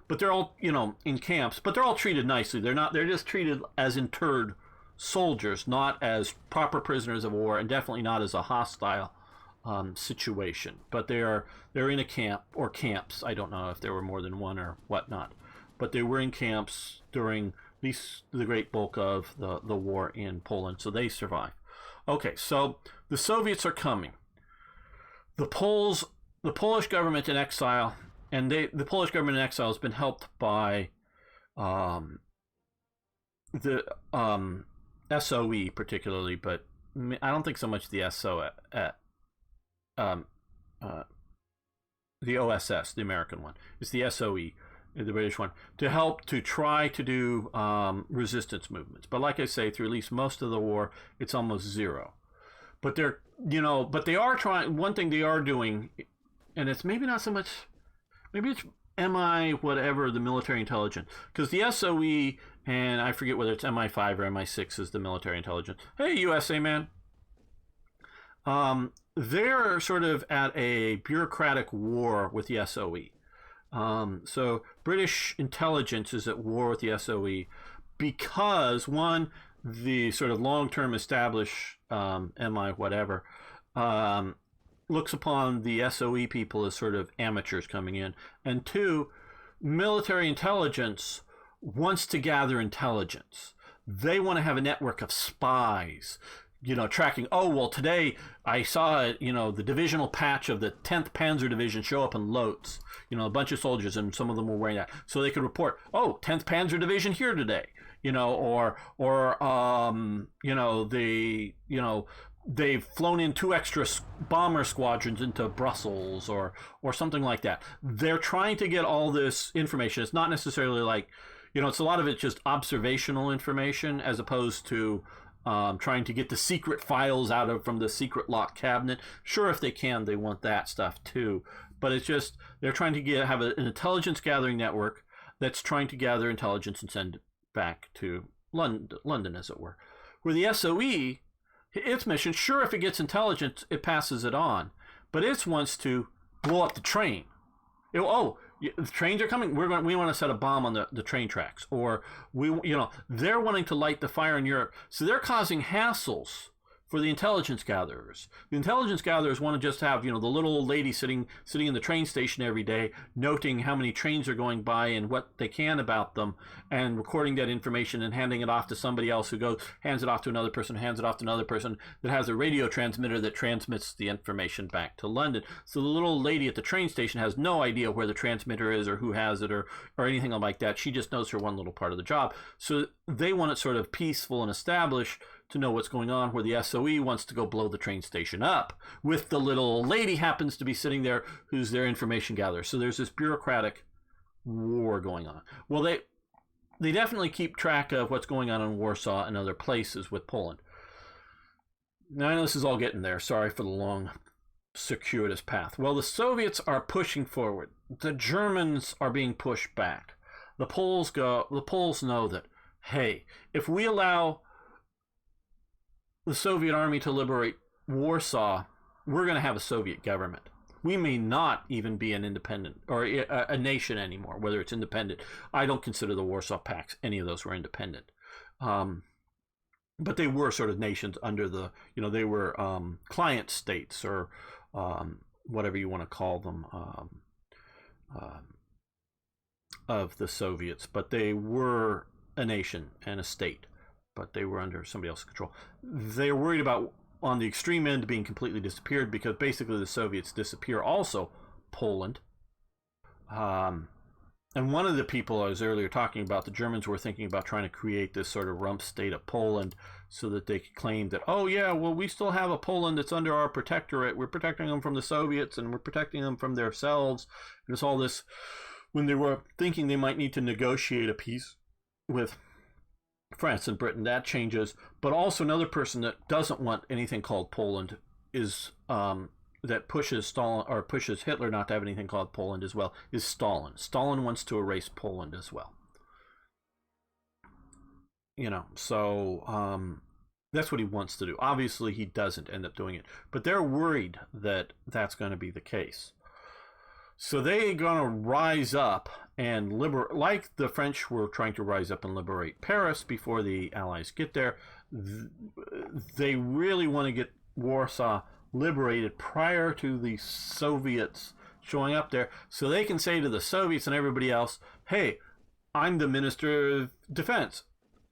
but they're all, in camps, but they're all treated nicely. They're just treated as interred soldiers, not as proper prisoners of war, and definitely not as a hostile situation. But they're in a camp, or camps. I don't know if there were more than one or whatnot, but they were in camps during the great bulk of the war in Poland, so they survived. Okay, so the Soviets are coming. The Polish government in exile, and the Polish government in exile has been helped by the SOE particularly, but I don't think so much the um, uh, the OSS, the American one. It's the SOE, the British one, to help to try to do resistance movements. But like I say, through at least most of the war, it's almost zero. But they're, but they are trying. One thing they are doing, and it's maybe not so much, maybe it's MI whatever, the military intelligence, because the SOE, and I forget whether it's MI5 or MI6 is the military intelligence. Hey, USA man. They're sort of at a bureaucratic war with the SOE. So British intelligence is at war with the SOE because, one, the sort of long-term established MI whatever looks upon the SOE people as sort of amateurs coming in, and two, military intelligence wants to gather intelligence. They want to have a network of spies, tracking. Oh, well, today I saw, the divisional patch of the 10th Panzer Division show up in Lotz. A bunch of soldiers, and some of them were wearing that. So they could report, oh, 10th Panzer Division here today. They've flown in 2 extra bomber squadrons into Brussels or something like that. They're trying to get all this information. It's not necessarily like, it's a lot of it just observational information as opposed to trying to get the secret files from the secret lock cabinet. Sure, if they can, they want that stuff too. But it's just, they're trying to have an intelligence gathering network that's trying to gather intelligence and send it back to London, as it were. Where the SOE, its mission, sure, if it gets intelligence, it passes it on. But it wants to blow up the train. The trains are coming. We want to set a bomb on the train tracks, or they're wanting to light the fire in Europe. So they're causing hassles for the intelligence gatherers. The intelligence gatherers want to just have, the little old lady sitting in the train station every day, noting how many trains are going by and what they can about them, and recording that information and handing it off to somebody else who hands it off to another person, hands it off to another person that has a radio transmitter that transmits the information back to London. So the little old lady at the train station has no idea where the transmitter is or who has it or anything like that. She just knows her one little part of the job. So they want it sort of peaceful and established to know what's going on, where the SOE wants to go blow the train station up with the little lady happens to be sitting there who's their information gatherer. So there's this bureaucratic war going on. Well, they definitely keep track of what's going on in Warsaw and other places with Poland. Now, I know this is all getting there. Sorry for the long, circuitous path. Well, the Soviets are pushing forward. The Germans are being pushed back. The Poles know that, hey, if we allow the Soviet army to liberate Warsaw, we're going to have a Soviet government. We may not even be an independent or a nation anymore, whether it's independent. I don't consider the Warsaw Pacts, any of those were independent. But they were sort of nations under they were client states or whatever you want to call them of the Soviets. But they were a nation and a state. But they were under somebody else's control. They're worried about, on the extreme end, being completely disappeared, because basically the Soviets disappear also Poland. And one of the people I was earlier talking about, the Germans were thinking about trying to create this sort of rump state of Poland so that they could claim that, oh yeah, well, we still have a Poland that's under our protectorate. We're protecting them from the Soviets and we're protecting them from themselves. And it's all this, when they were thinking they might need to negotiate a peace with France and Britain, that changes. But also another person that doesn't want anything called Poland is that pushes Stalin, or pushes Hitler not to have anything called Poland as well, is Stalin. Stalin wants to erase Poland as well. So that's what he wants to do. Obviously he doesn't end up doing it, but they're worried that that's going to be the case. So they're going to rise up and liberate, like the French were trying to rise up and liberate Paris before the Allies get there. They really want to get Warsaw liberated prior to the Soviets showing up there, so they can say to the Soviets and everybody else, hey, I'm the Minister of Defense.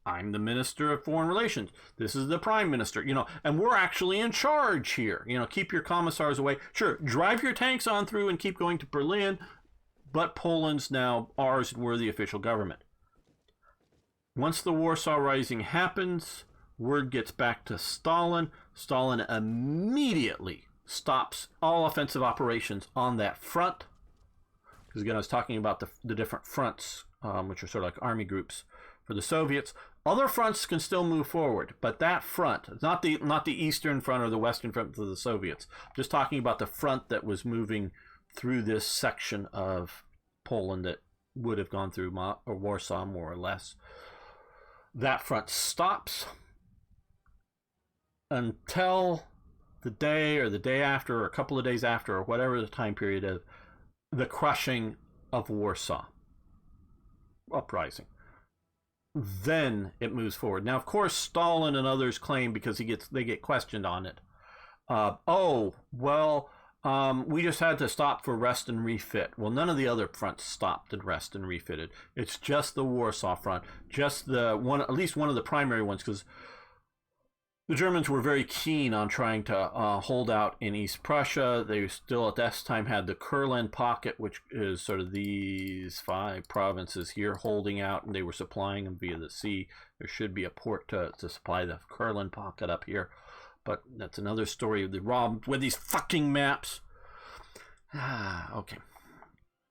I'm the Minister of Foreign Relations. This is the Prime Minister, and we're actually in charge here. Keep your commissars away. Sure, drive your tanks on through and keep going to Berlin, but Poland's now ours and we're the official government. Once the Warsaw Rising happens, word gets back to Stalin. Stalin immediately stops all offensive operations on that front. Because again, I was talking about the different fronts, which are sort of like army groups for the Soviets. Other fronts can still move forward, but that front, not the eastern front or the western front of the Soviets, just talking about the front that was moving through this section of Poland that would have gone through Warsaw more or less. That front stops until the day or the day after or a couple of days after or whatever the time period of the crushing of Warsaw Uprising. Then it moves forward. Now, of course, Stalin and others claim, because they get questioned on it, we just had to stop for rest and refit. Well, none of the other fronts stopped and rest and refitted. It's just the Warsaw front, just at least one of the primary ones, because the Germans were very keen on trying to hold out in East Prussia. They still at this time had the Kurland pocket, which is sort of these 5 provinces here holding out, and they were supplying them via the sea. There should be a port to supply the Kurland pocket up here. But that's another story of the robbed with these fucking maps. Okay.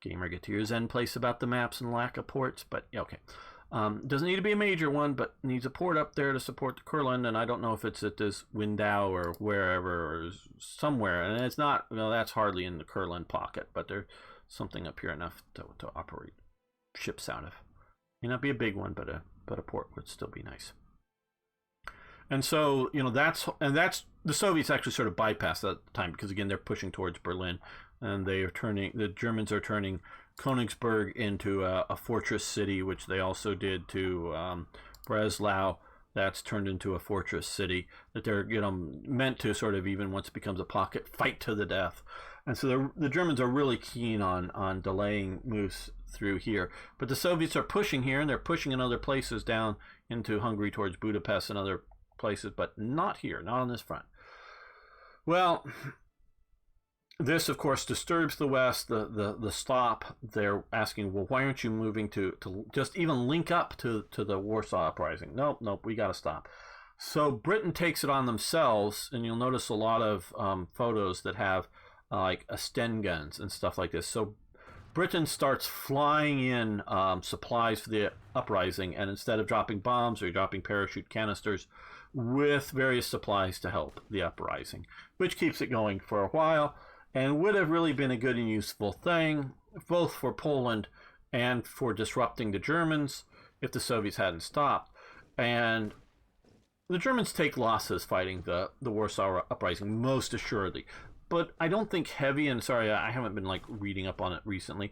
Gamer, get to your zen place about the maps and lack of ports, but okay. Doesn't need to be a major one, but needs a port up there to support the Kurland, and I don't know if it's at this Windau or wherever or somewhere, and it's not, that's hardly in the Kurland pocket, but there's something up here enough to operate ships out of. May not be a big one, but a port would still be nice. And so, that's the Soviets actually sort of bypassed that time, because again, they're pushing towards Berlin, and the Germans are turning Königsberg into a fortress city, which they also did to Breslau. That's turned into a fortress city that they're meant to sort of, even once it becomes a pocket, fight to the death. And so the Germans are really keen on delaying moves through here. But the Soviets are pushing here, and they're pushing in other places down into Hungary towards Budapest and other places, but not here, not on this front. Well, this, of course, disturbs the West. The stop, they're asking, well, why aren't you moving to just even link up to the Warsaw Uprising? Nope, we got to stop. So Britain takes it on themselves, and you'll notice a lot of photos that have like Sten guns and stuff like this. So Britain starts flying in supplies for the uprising, and instead of dropping bombs, they're dropping parachute canisters with various supplies to help the uprising, which keeps it going for a while, and would have really been a good and useful thing, both for Poland and for disrupting the Germans if the Soviets hadn't stopped. And the Germans take losses fighting the Warsaw Uprising, most assuredly. But I don't think heavy, and sorry, I haven't been reading up on it recently,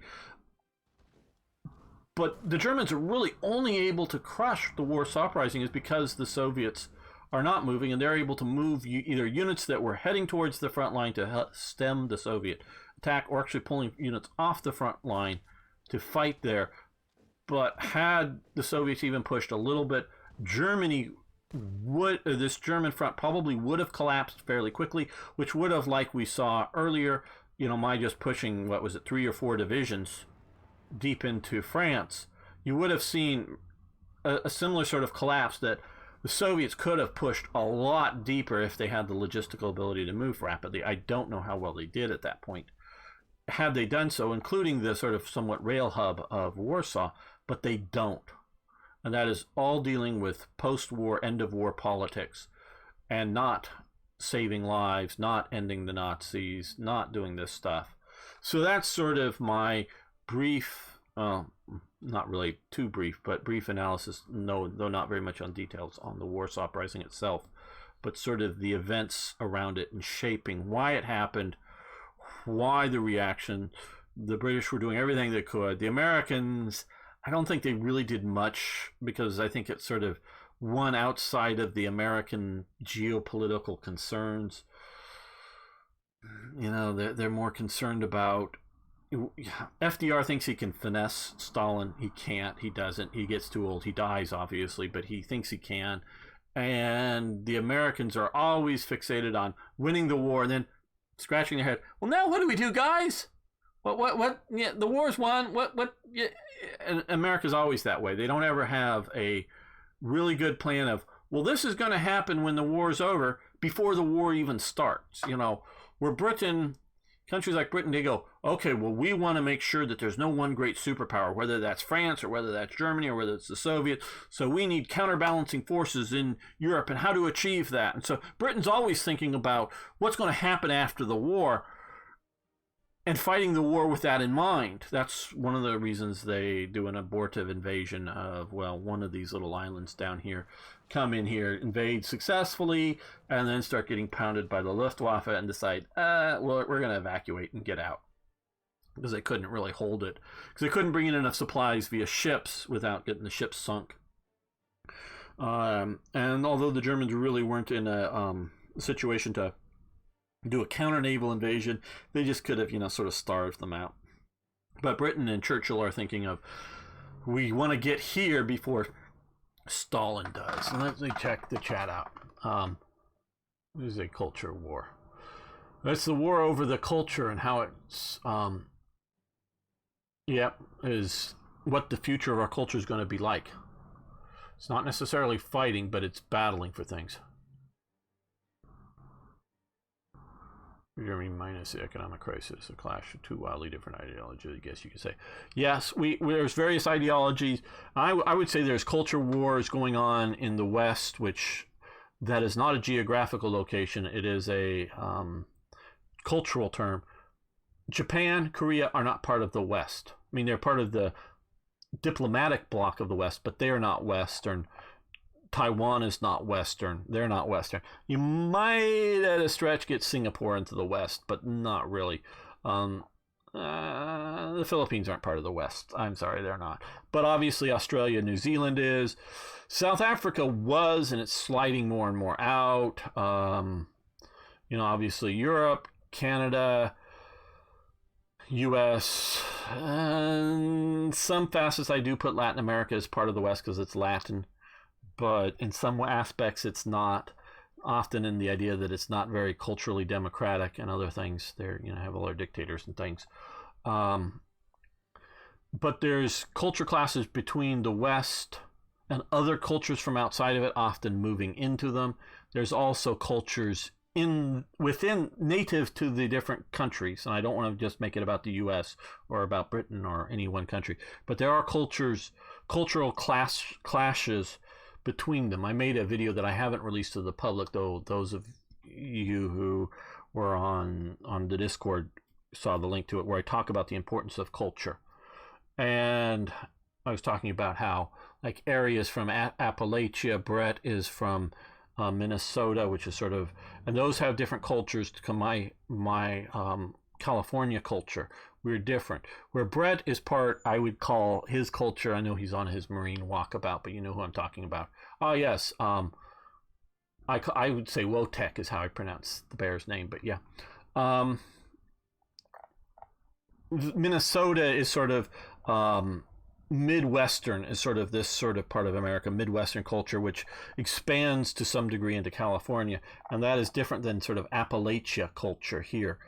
but the Germans are really only able to crush the Warsaw Uprising is because the Soviets are not moving, and they're able to move either units that were heading towards the front line to stem the Soviet attack, or actually pulling units off the front line to fight there. But had the Soviets even pushed a little bit, this German front probably would have collapsed fairly quickly, which would have, like we saw earlier, my just pushing, 3 or 4 divisions deep into France, you would have seen a similar sort of collapse that the Soviets could have pushed a lot deeper if they had the logistical ability to move rapidly. I don't know how well they did at that point, had they done so, including the sort of somewhat rail hub of Warsaw, but they don't. And that is all dealing with post-war, end-of-war politics, and not saving lives, not ending the Nazis, not doing this stuff. So that's sort of my brief, not really too brief, but brief analysis, though not very much on details on the Warsaw Uprising itself, but sort of the events around it and shaping why it happened, why the reaction. The British were doing everything they could. The Americans, I don't think they really did much, because I think it's sort of one outside of the American geopolitical concerns. They're more concerned about, FDR thinks he can finesse Stalin. He can't. He doesn't. He gets too old. He dies, obviously, but he thinks he can. And the Americans are always fixated on winning the war and then scratching their head. Well, now what do we do, guys? What? Yeah, the war's won. What? Yeah. And America's always that way. They don't ever have a really good plan of, well, this is going to happen when the war's over, before the war even starts. Where Britain, countries like Britain, they go, okay, well, we want to make sure that there's no one great superpower, whether that's France or whether that's Germany or whether it's the Soviets. So we need counterbalancing forces in Europe and how to achieve that. And so Britain's always thinking about what's going to happen after the war and fighting the war with that in mind. That's one of the reasons they do an abortive invasion of, well, one of these little islands down here, come in here, invade successfully, and then start getting pounded by the Luftwaffe and decide, well, we're going to evacuate and get out. Because they couldn't really hold it. Because they couldn't bring in enough supplies via ships without getting the ships sunk. And although the Germans really weren't in a situation to do a counter-naval invasion, they just could have, sort of starved them out. But Britain and Churchill are thinking of, we want to get here before Stalin does. And let me check the chat out. This is a culture war. That's the war over the culture and how it's, is what the future of our culture is going to be like. It's not necessarily fighting, but it's battling for things. Germany minus the economic crisis, a clash of two wildly different ideologies, I guess you could say. Yes, there's various ideologies. I would say there's culture wars going on in the West, which that is not a geographical location. It is a cultural term. Japan, Korea are not part of the West. I mean, they're part of the diplomatic bloc of the West, but they are not Western. Taiwan is not Western. They're not Western. You might, at a stretch, get Singapore into the West, but not really. The Philippines aren't part of the West. I'm sorry, they're not. But obviously, Australia, New Zealand is. South Africa was, and it's sliding more and more out. Obviously, Europe, Canada, U.S., and some facets I do put Latin America as part of the West because it's Latin. But in some aspects, it's not. Often in the idea that it's not very culturally democratic and other things. They have all their dictators and things. But there's culture classes between the West and other cultures from outside of it, often moving into them. There's also cultures within native to the different countries, and I don't want to just make it about the U.S. or about Britain or any one country. But there are cultural clashes between them. I made a video that I haven't released to the public, though those of you who were on the Discord saw the link to it, where I talk about the importance of culture. And I was talking about how, like, areas from Appalachia, Brett is from Minnesota, which is sort of, and those have different cultures to my California culture. We're different. Where Brett is part, I would call his culture, I know he's on his Marine walkabout, but you know who I'm talking about. Oh, yes. I would say Wotek is how I pronounce the bear's name, but yeah. Minnesota is sort of Midwestern, is sort of this sort of part of America, Midwestern culture, which expands to some degree into California, and that is different than sort of Appalachia culture here.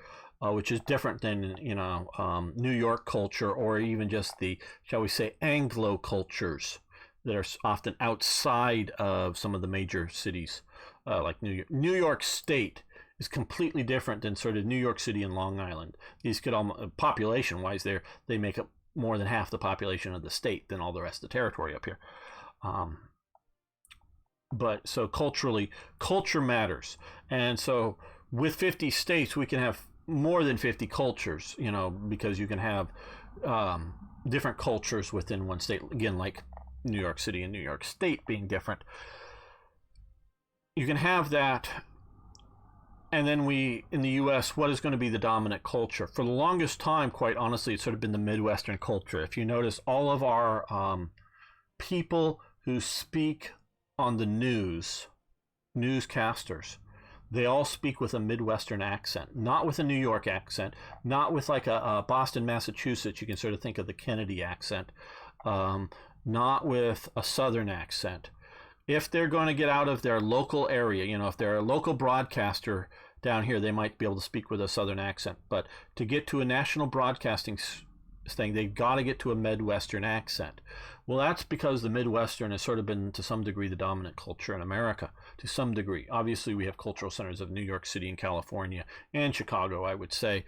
Which is different than, New York culture, or even just the, shall we say, Anglo cultures that are often outside of some of the major cities, like New York. New York State is completely different than sort of New York City and Long Island. These could, population-wise, they make up more than half the population of the state than all the rest of the territory up here. But so culturally, culture matters. And so with 50 states, we can have more than 50 cultures, because you can have different cultures within one state. Again, like New York City and New York State being different. You can have that. And then in the U.S., what is going to be the dominant culture? For the longest time, quite honestly, it's sort of been the Midwestern culture. If you notice, all of our people who speak on the newscasters, they all speak with a Midwestern accent, not with a New York accent, not with like a Boston, Massachusetts. You can sort of think of the Kennedy accent, not with a Southern accent. If they're going to get out of their local area, if they're a local broadcaster down here, they might be able to speak with a Southern accent. But to get to a national broadcasting thing. They've got to get to a Midwestern accent. Well, that's because the Midwestern has sort of been, to some degree, the dominant culture in America, to some degree. Obviously, we have cultural centers of New York City and California and Chicago, I would say,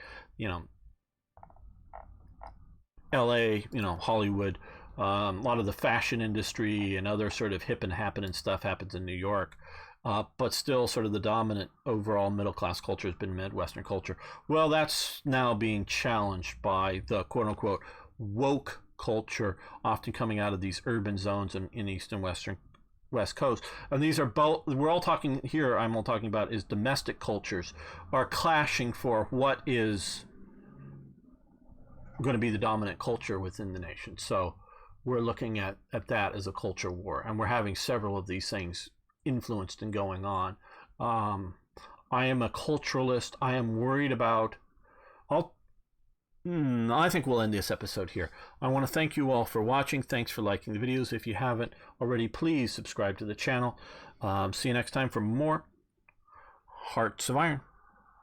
LA, Hollywood. A lot of the fashion industry and other sort of hip and happening stuff happens in New York. But still, sort of the dominant overall middle class culture has been Midwestern culture. Well, that's now being challenged by the quote unquote woke culture, often coming out of these urban zones in East and West Coast. And these are both, I'm all talking about is domestic cultures are clashing for what is going to be the dominant culture within the nation. So we're looking at that as a culture war, and we're having several of these things influenced and going on. I am a culturalist. I am worried about. I think we'll end this episode here. I want to thank you all for watching. Thanks for liking the videos. If you haven't already, please subscribe to the channel. See you next time for more Hearts of Iron.